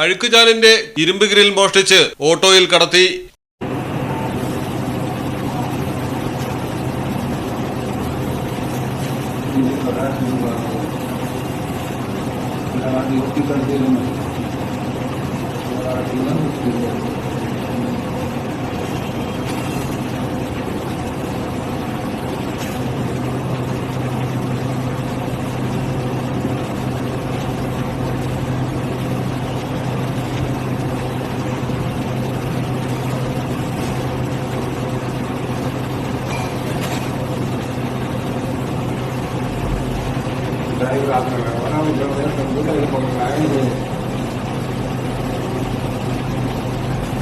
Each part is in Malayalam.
അഴുക്കുചാലിന്റെ ഇരുമ്പ് ഗ്രിൽ മോഷ്ടിച്ച് ഓട്ടോയിൽ കടത്തി.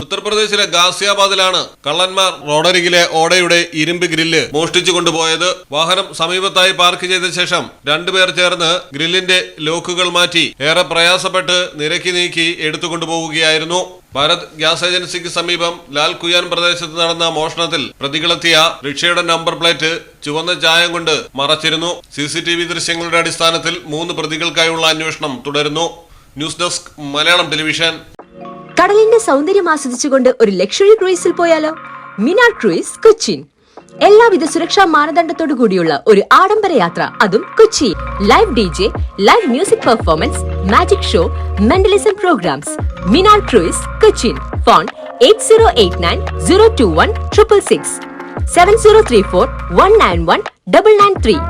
ഉത്തർപ്രദേശിലെ ഗാസിയാബാദിലാണ് കള്ളന്മാർ റോഡരികിലെ ഓടയുടെ ഇരുമ്പ് ഗ്രില്ല് മോഷ്ടിച്ചു കൊണ്ടുപോയത്. വാഹനം സമീപത്തായി പാർക്ക് ചെയ്ത ശേഷം രണ്ടുപേർ ചേർന്ന് ഗ്രില്ലിന്റെ ലോക്കുകൾ മാറ്റി ഏറെ പ്രയാസപ്പെട്ട് നിരക്കി നീക്കി എടുത്തുകൊണ്ടുപോവുകയായിരുന്നു. ഭാരത് ഗ്യാസ് ഏജൻസിക്ക് സമീപം ലാൽ കുയാൻ പ്രദേശത്ത് നടന്ന മോഷണത്തിൽ പ്രതികളെത്തിയ റിക്ഷയുടെ നമ്പർ പ്ലേറ്റ് ചുവന്ന ചായം കൊണ്ട് മറച്ചിരുന്നു. CCTV ദൃശ്യങ്ങളുടെ അടിസ്ഥാനത്തിൽ 3 പ്രതികൾക്കായുള്ള അന്വേഷണം തുടരുന്നു. News desk Malayalam television. കടലിന്റെ സൗന്ദര്യം ആസ്വദിച്ചുകൊണ്ട് ഒരു ലക്ഷറി ക്രൂയിസിൽ പോയാലോ? മിനാർ ക്രൂയിസ് കൊച്ചിൻ. എല്ലാവിധ സുരക്ഷാ മാനദണ്ഡത്തോടു കൂടിയുള്ള ഒരു ആഡംബര യാത്ര, അതും Kochi. Live DJ, live music performance, magic show, mentalism programs. Minar cruise Cochin. Phone 8089 021 666 7034 191 993.